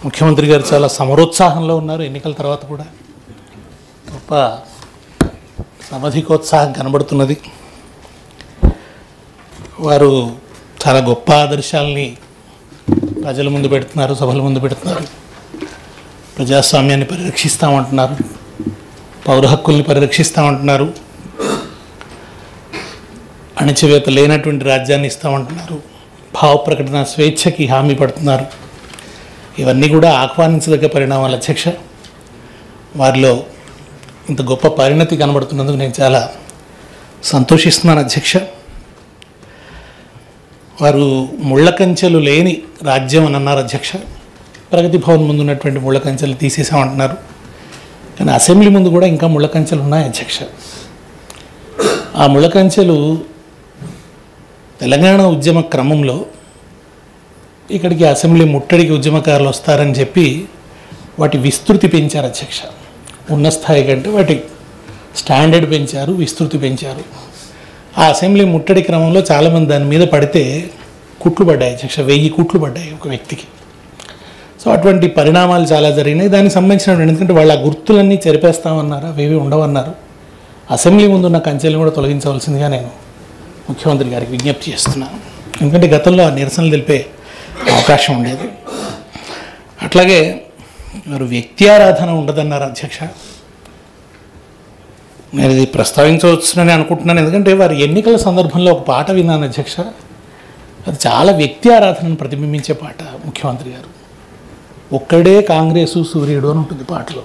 ముఖ్యమంత్రి గారు చాలా సమరోత్సాహంలో ఉన్నారు. ఎన్నికల తర్వాత కూడా గొప్ప సమధికోత్సాహం కనబడుతున్నది. వారు చాలా గొప్ప ఆదర్శాలని ప్రజల ముందు పెడుతున్నారు, సభల ముందు పెడుతున్నారు. ప్రజాస్వామ్యాన్ని పరిరక్షిస్తామంటున్నారు, పౌర హక్కుల్ని పరిరక్షిస్తామంటున్నారు, అణచివేత లేనటువంటి రాజ్యాన్ని ఇస్తామంటున్నారు, భావ ప్రకటన స్వేచ్ఛకి హామీ పడుతున్నారు. ఇవన్నీ కూడా ఆహ్వానించదగ్గ పరిణామాలు అధ్యక్ష. వారిలో ఇంత గొప్ప పరిణతి కనబడుతున్నందుకు నేను చాలా సంతోషిస్తున్నాను అధ్యక్ష. వారు ముళ్ళ కంచెలు లేని రాజ్యం అని అన్నారు అధ్యక్ష. ప్రగతి భవన్ ముందు ఉన్నటువంటి ముళ్ళ కంచెలు తీసేసామంటున్నారు, కానీ అసెంబ్లీ ముందు కూడా ఇంకా ముళ్ళ కంచెలు ఉన్నాయి అధ్యక్ష. ఆ ముళ్ళ కంచెలు తెలంగాణ ఉద్యమ క్రమంలో ఇక్కడికి అసెంబ్లీ ముట్టడికి ఉద్యమకారులు వస్తారని చెప్పి వాటి విస్తృతి పెంచారు అధ్యక్ష. ఉన్న స్థాయి కంటే వాటి స్టాండర్డ్ పెంచారు, విస్తృతి పెంచారు. ఆ అసెంబ్లీ ముట్టడి క్రమంలో చాలామంది దాని మీద పడితే కుట్లు పడ్డాయి అధ్యక్ష. 1000 కుట్లు పడ్డాయి ఒక వ్యక్తికి. సో అటువంటి పరిణామాలు చాలా జరిగినాయి. దానికి సంబంధించినటువంటి, ఎందుకంటే వాళ్ళ గుర్తులన్నీ చెరిపేస్తామన్నారు, అవేవి ఉండవన్నారు. అసెంబ్లీ ముందు ఉన్న కంచెలను కూడా తొలగించవలసిందిగా నేను ముఖ్యమంత్రి గారికి విజ్ఞప్తి చేస్తున్నాను. ఎందుకంటే గతంలో ఆ నిరసనలు తెలిపే అవకాశం ఉండేది. అట్లాగే వారు వ్యక్తి ఆరాధన ఉండదన్నారు అధ్యక్ష. నేను ఇది ప్రస్తావించవచ్చునని అనుకుంటున్నాను, ఎందుకంటే వారి ఎన్నికల సందర్భంలో ఒక పాట విన్నాను అధ్యక్ష. అది చాలా వ్యక్తి ఆరాధనను ప్రతిబింబించే పాట. ముఖ్యమంత్రి గారు ఒక్కడే కాంగ్రెసు సూర్యుడు అని ఉంటుంది పాటలో.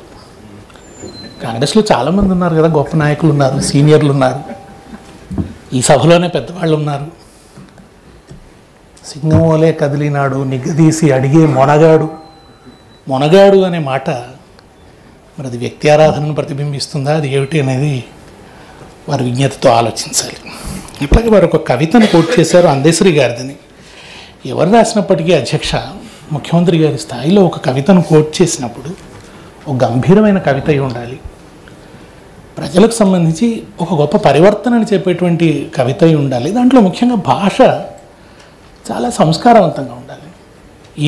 కాంగ్రెస్లో చాలామంది ఉన్నారు కదా, గొప్ప నాయకులు ఉన్నారు, సీనియర్లు ఉన్నారు, ఈ సభలోనే పెద్దవాళ్ళు ఉన్నారు. సింగమోలే కదిలినాడు నిగ్గదీసి అడిగే మొనగాడు అనే మాట మరి అది వ్యక్తి ఆరాధనను ప్రతిబింబిస్తుందా, అది ఏమిటి అనేది వారు విజ్ఞతతో ఆలోచించాలి. ఇట్లాగే వారు ఒక కవితను కోట్ చేశారు, అందశ్రీ గారిదని. ఎవరు రాసినప్పటికీ అధ్యక్ష, ముఖ్యమంత్రి గారి స్థాయిలో ఒక కవితను కోట్ చేసినప్పుడు ఒక గంభీరమైన కవిత అయి ఉండాలి. ప్రజలకు సంబంధించి ఒక గొప్ప పరివర్తనని చెప్పేటువంటి కవిత అయి ఉండాలి. దాంట్లో ముఖ్యంగా భాష చాలా సంస్కారవంతంగా ఉండాలి.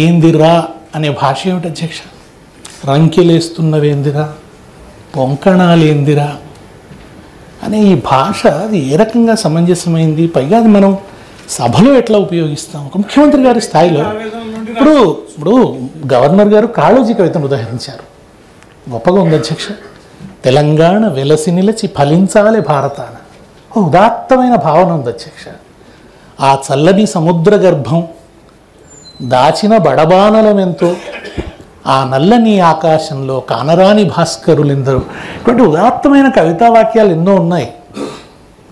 ఏందిరా అనే భాష ఏమిటి అధ్యక్ష? రంకెలేస్తున్నవేందిరా, పొంకణాలేందిరా అనే ఈ భాష అది ఏ రకంగా సమంజసమైంది? పైగా అది మనం సభలో ఎట్లా ఉపయోగిస్తాం? ఒక ముఖ్యమంత్రి గారి స్థాయిలో ఇప్పుడు గవర్నర్ గారు కాళోజీ కవితను ఉదాహరించారు, గొప్పగా ఉంది అధ్యక్ష. తెలంగాణ వెలసి నిలిచి ఫలించాలి భారతాన. ఉదాత్తమైన భావన ఉంది అధ్యక్ష. ఆ చల్లని సముద్ర గర్భం దాచిన బడబానలమెంతో, ఆ నల్లని ఆకాశంలో కానరాని భాస్కరులెందరూ. ఇటువంటి ఉదాత్తమైన కవితా వాక్యాలు ఎన్నో ఉన్నాయి.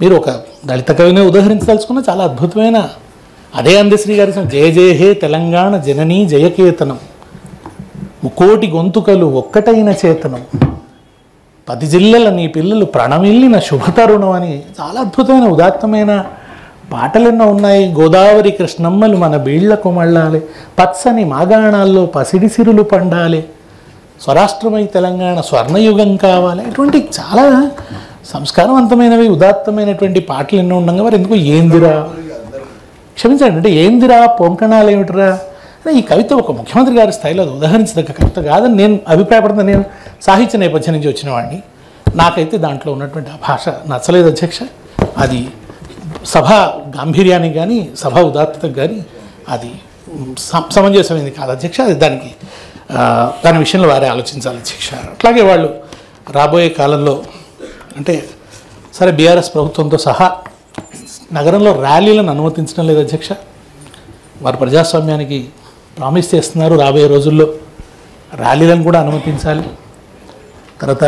మీరు ఒక దళిత కవిని ఉదాహరించదలుచుకున్న చాలా అద్భుతమైన, అదే అందశ్రీ గారి జయ జయ హే తెలంగాణ జననీ జయకేతనం, ముకోటి గొంతుకలు ఒక్కటైన చేతనం, 10 జిల్లల నీ పిల్లలు ప్రణమిల్లిన శుభతరుణం అని చాలా అద్భుతమైన ఉదాత్తమైన పాటలు ఎన్నో ఉన్నాయి. గోదావరి కృష్ణమ్మలు మన బీళ్లకు మళ్ళాలి, పచ్చని మాగాణాల్లో పసిడి సిరులు పండాలి, స్వరాష్ట్రమై తెలంగాణ స్వర్ణయుగం కావాలి. ఇటువంటి చాలా సంస్కారవంతమైనవి ఉదాత్తమైనటువంటి పాటలు ఎన్నో ఉండగా వారు ఎందుకు ఏందిరా, క్షమించండి, అంటే ఏందిరా పొంకణాలు ఏమిటిరా అని ఈ కవిత ఒక ముఖ్యమంత్రి గారి స్థాయిలో అది ఉదాహరించదగ్గ కవిత కాదని నేను అభిప్రాయపడుతున్నాను. నేను సాహిత్య నేపథ్యం నుంచి వచ్చిన వాడిని, నాకైతే దాంట్లో ఉన్నటువంటి ఆ భాష నచ్చలేదు అధ్యక్ష. అది సభ గాంభీర్యానికి కానీ సభ ఉదాత్తతకు కానీ అది సమంజసమైంది కాదు అధ్యక్ష. అది దాని విషయంలో వారే ఆలోచించాలి అధ్యక్ష. అట్లాగే వాళ్ళు రాబోయే కాలంలో అంటే సరే బీఆర్ఎస్ ప్రభుత్వంతో సహా నగరంలో ర్యాలీలను అనుమతించడం లేదు అధ్యక్ష. వారు ప్రజాస్వామ్యానికి ప్రామిస్ చేస్తున్నారు, రాబోయే రోజుల్లో ర్యాలీలను కూడా అనుమతించాలి. తర్వాత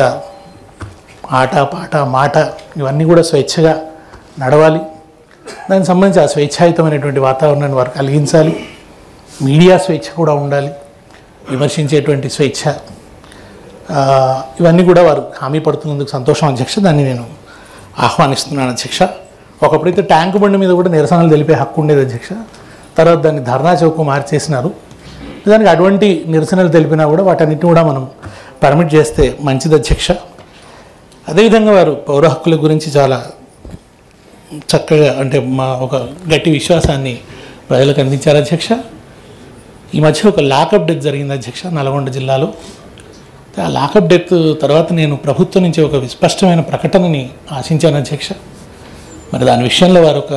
ఆట పాట మాట ఇవన్నీ కూడా స్వేచ్ఛగా నడవాలి. దానికి సంబంధించి ఆ స్వేచ్ఛాయుతమైనటువంటి వాతావరణాన్ని వారు కలిగించాలి. మీడియా స్వేచ్ఛ కూడా ఉండాలి, విమర్శించేటువంటి స్వేచ్ఛ, ఇవన్నీ కూడా వారు హామీ పడుతున్నందుకు సంతోషం అధ్యక్ష. దాన్ని నేను ఆహ్వానిస్తున్నాను అధ్యక్ష. ఒకప్పుడైతే ట్యాంకు బండి మీద కూడా నిరసనలు తెలిపే హక్కు ఉండేది అధ్యక్ష. తర్వాత దాన్ని ధర్నా చౌక్ మార్చేసినారు. దానికి అటువంటి నిరసనలు తెలిపినా కూడా వాటన్నిటిని కూడా మనం పర్మిట్ చేస్తే మంచిది అధ్యక్ష. అదేవిధంగా వారు పౌర హక్కుల గురించి చాలా చక్కగా అంటే మా ఒక గట్టి విశ్వాసాన్ని ప్రజలకు అందించారు అధ్యక్ష. ఈ మధ్య ఒక లాకప్ డెత్ జరిగింది అధ్యక్ష నల్గొండ జిల్లాలో. ఆ లాకప్ డెత్ తర్వాత నేను ప్రభుత్వం నుంచి ఒక విస్పష్టమైన ప్రకటనని ఆశించాను అధ్యక్ష. మరి దాని విషయంలో వారు ఒక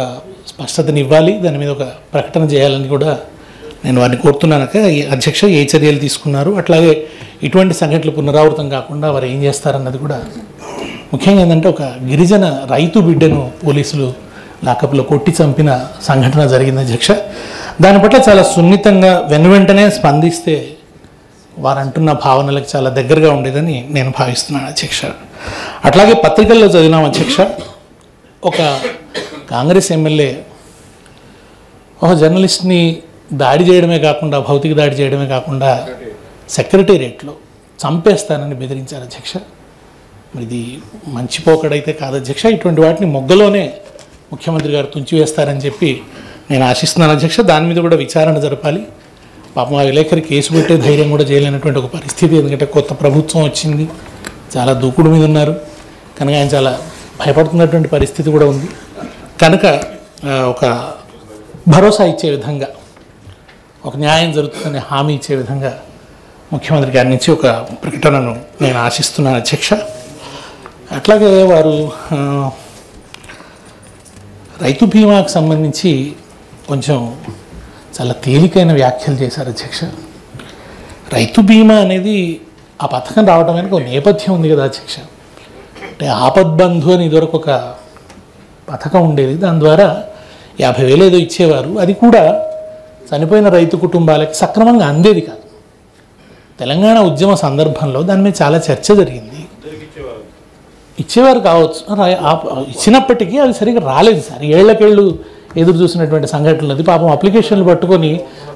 స్పష్టతని ఇవ్వాలి, దాని మీద ఒక ప్రకటన చేయాలని కూడా నేను వారిని కోరుతున్నాను. అధ్యక్ష ఏ చర్యలు తీసుకున్నారు, అట్లాగే ఇటువంటి సంఘటనలు పునరావృతం కాకుండా వారు ఏం చేస్తారన్నది కూడా ముఖ్యంగా ఏంటంటే ఒక గిరిజన రైతు బిడ్డను పోలీసులు లాకప్లో కొట్టి చంపిన సంఘటన జరిగింది అధ్యక్ష. దాని పట్ల చాలా సున్నితంగా వెనువెంటనే స్పందిస్తే వారు అంటున్న భావనలకు చాలా దగ్గరగా ఉండేదని నేను భావిస్తున్నాను అధ్యక్ష. అట్లాగే పత్రికల్లో చదివినాం అధ్యక్ష, ఒక కాంగ్రెస్ ఎమ్మెల్యే ఒక జర్నలిస్ట్ని దాడి చేయడమే కాకుండా, భౌతిక దాడి చేయడమే కాకుండా సెక్రటేరియట్లో చంపేస్తానని బెదిరించారు అధ్యక్ష. మరి ఇది మంచి పోకడైతే కాదు అధ్యక్ష. ఇటువంటి వాటిని మొగ్గలోనే ముఖ్యమంత్రి గారు తుంచివేస్తారని చెప్పి నేను ఆశిస్తున్నాను అధ్యక్ష. దాని మీద కూడా విచారణ జరపాలి. పాపం ఆ విలేకరి కేసు పెట్టే ధైర్యం కూడా చేయలేనటువంటి ఒక పరిస్థితి. ఎందుకంటే కొత్త ప్రభుత్వం వచ్చింది, చాలా దూకుడు మీద ఉన్నారు కనుక ఆయన చాలా భయపడుతున్నటువంటి పరిస్థితి కూడా ఉంది. కనుక ఒక భరోసా ఇచ్చే విధంగా, ఒక న్యాయం జరుగుతుందని హామీ ఇచ్చే విధంగా ముఖ్యమంత్రి గారి నుంచి ఒక ప్రకటనను నేను ఆశిస్తున్నాను అధ్యక్ష. అట్లాగే వారు రైతు బీమాకు సంబంధించి కొంచెం చాలా తేలికైన వ్యాఖ్యలు చేశారు అధ్యక్ష. రైతు బీమా అనేది ఆ పథకం రావడం వెనక ఒక నేపథ్యం ఉంది కదా అధ్యక్ష. అంటే ఆపద్బంధు అని ఇదివరకు ఒక పథకం ఉండేది, దాని ద్వారా 50,000 ఏదో ఇచ్చేవారు. అది కూడా చనిపోయిన రైతు కుటుంబాలకి సక్రమంగా అందేది కాదు. తెలంగాణ ఉద్యమ సందర్భంలో దాని మీద చాలా చర్చ జరిగింది. ఇచ్చేవారు కావచ్చు, ఇచ్చినప్పటికీ అవి సరిగ్గా రాలేదు సార్. ఏళ్లకేళ్ళు ఎదురు చూసినటువంటి సంఘటనలు. అది పాపం అప్లికేషన్లు పట్టుకొని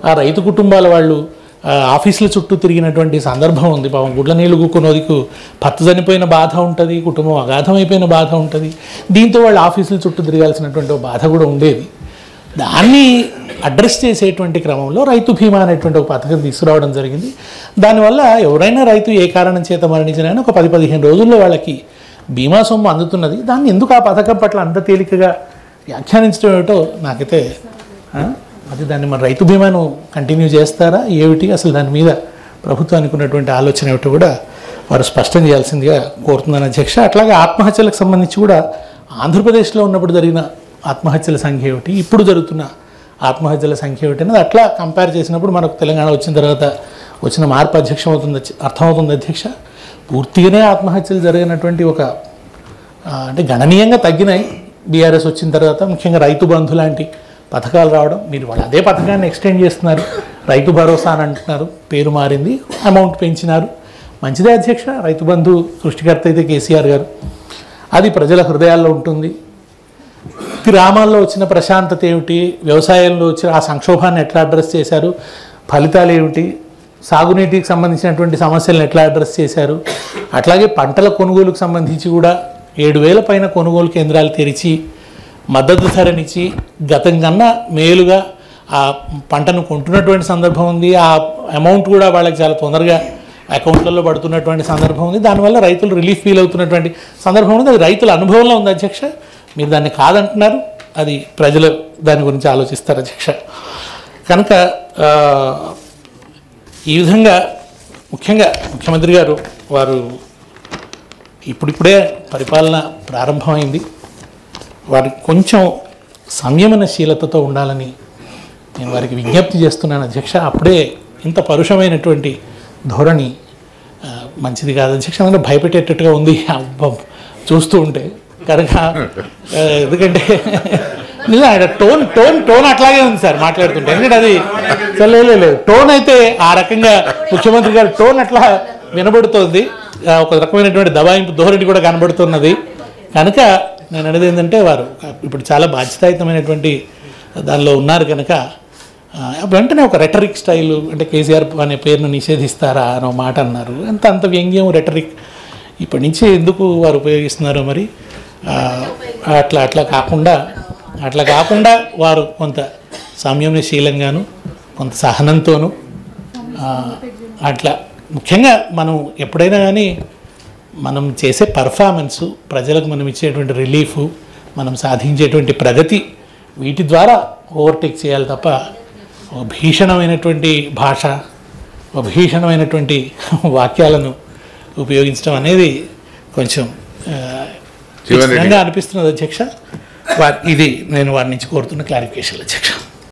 ఆ రైతు కుటుంబాల వాళ్ళు ఆఫీసుల చుట్టూ తిరిగినటువంటి సందర్భం ఉంది. పాపం గుడ్ల నీళ్లు గుక్కునోదికు భర్త చనిపోయిన బాధ ఉంటుంది, కుటుంబం అగాధమైపోయిన బాధ ఉంటుంది. దీంతో వాళ్ళు ఆఫీసుల చుట్టూ తిరగాల్సినటువంటి బాధ కూడా ఉండేది. దాన్ని అడ్రస్ చేసేటువంటి క్రమంలో రైతు బీమా అనేటువంటి ఒక పథకం తీసుకురావడం జరిగింది. దానివల్ల ఎవరైనా రైతు ఏ కారణం చేత మరణించినా ఒక 10-15 రోజుల్లో వాళ్ళకి బీమా సొమ్ము అందుతున్నది. దాన్ని ఎందుకు ఆ పథకం పట్ల అంత తేలికగా వ్యాఖ్యానించడం ఏమిటో నాకైతే అది దాన్ని మన రైతు బీమాను కంటిన్యూ చేస్తారా ఏమిటి, అసలు దాని మీద ప్రభుత్వానికి ఉన్నటువంటి ఆలోచన ఏమిటో కూడా వారు స్పష్టం చేయాల్సిందిగా కోరుతున్నాను అధ్యక్ష. అట్లాగే ఆత్మహత్యలకు సంబంధించి కూడా ఆంధ్రప్రదేశ్లో ఉన్నప్పుడు జరిగిన ఆత్మహత్యల సంఖ్య ఏమిటి, ఇప్పుడు జరుగుతున్న ఆత్మహత్యల సంఖ్య ఏమిటి అనేది అట్లా కంపేర్ చేసినప్పుడు మనకు తెలంగాణ వచ్చిన తర్వాత వచ్చిన మార్పు అర్థమవుతుంది అధ్యక్ష. పూర్తిగానే ఆత్మహత్యలు జరిగినటువంటి ఒక అంటే గణనీయంగా తగ్గినాయి బీఆర్ఎస్ వచ్చిన తర్వాత. ముఖ్యంగా రైతు బంధు లాంటి పథకాలు రావడం, మీరు వాళ్ళు అదే పథకాన్ని ఎక్స్టెండ్ చేస్తున్నారు, రైతు భరోసా అని అంటున్నారు, పేరు మారింది, అమౌంట్ పెంచినారు, మంచిదే అధ్యక్ష. రైతు బంధు సృష్టికర్త అయితే కేసీఆర్ గారు, అది ప్రజల హృదయాల్లో ఉంటుంది. గ్రామాల్లో వచ్చిన ప్రశాంతత ఏమిటి, వ్యవసాయంలో వచ్చిన ఆ సంక్షోభాన్ని ఎట్లా అడ్రస్ చేశారు, ఫలితాలు ఏమిటి, సాగునీటికి సంబంధించినటువంటి సమస్యలను ఎట్లా అడ్రస్ చేశారు. అట్లాగే పంటల కొనుగోలుకు సంబంధించి కూడా 7,000 పైన కొనుగోలు కేంద్రాలు తెరిచి మద్దతు ధరనిచ్చి గతం కన్నా మేలుగా ఆ పంటను కొంటున్నటువంటి సందర్భం ఉంది. ఆ అమౌంట్ కూడా వాళ్ళకి చాలా తొందరగా అకౌంట్లలో పడుతున్నటువంటి సందర్భం ఉంది. దానివల్ల రైతులు రిలీఫ్ ఫీల్ అవుతున్నటువంటి సందర్భం ఉంది. అది రైతుల అనుభవంలో ఉంది అధ్యక్ష. మీరు దాన్ని కాదంటున్నారు, అది ప్రజలు దాని గురించి ఆలోచిస్తారు అధ్యక్ష. కనుక ఈ విధంగా ముఖ్యంగా ముఖ్యమంత్రి గారు వారు ఇప్పుడిప్పుడే పరిపాలన ప్రారంభమైంది, వారికి కొంచెం సంయమనశీలతతో ఉండాలని నేను వారికి విజ్ఞప్తి చేస్తున్నాను అధ్యక్ష. అప్పుడే ఇంత పరుషమైనటువంటి ధోరణి మంచిది కాదు అధ్యక్ష. అంటే భయపెట్టేటట్టుగా ఉంది చూస్తూ ఉంటే కనుక. ఎందుకంటే ఆయన టోన్ అట్లాగే ఉంది సార్ మాట్లాడుతుంటే. ఎందుకంటే అది లేదు టోన్ అయితే ఆ రకంగా ముఖ్యమంత్రి గారి టోన్ అట్లా వినబడుతోంది, ఒక రకమైనటువంటి దబాయింపు ధోరణి కూడా కనబడుతున్నది. కనుక నేను అనేది ఏంటంటే వారు ఇప్పుడు చాలా బాధ్యతాయుతమైనటువంటి దానిలో ఉన్నారు కనుక వెంటనే ఒక రెటరిక్ స్టైలు, అంటే కేసీఆర్ అనే పేరును నిషేధిస్తారా అనో మాట అన్నారు. అంత వ్యంగ్యం రెటరిక్ ఇప్పటి నుంచి ఎందుకు వారు ఉపయోగిస్తున్నారో మరి. అట్లా కాకుండా వారు కొంత సంయమనశీలంగాను కొంత సహనంతోనూ అట్లా ముఖ్యంగా మనం ఎప్పుడైనా కానీ మనం చేసే పర్ఫార్మెన్సు, ప్రజలకు మనం ఇచ్చేటువంటి రిలీఫ్, మనం సాధించేటువంటి ప్రగతి, వీటి ద్వారా ఓవర్టేక్ చేయాలి తప్ప ఒక భీషణమైనటువంటి భాష, ఒక భీషణమైనటువంటి వాక్యాలను ఉపయోగించడం అనేది కొంచెం విచిత్రంగా అనిపిస్తున్నది అధ్యక్ష. ఇది నేను వారి నుంచి కోరుతున్న క్లారిఫికేషన్ అధ్యక్ష.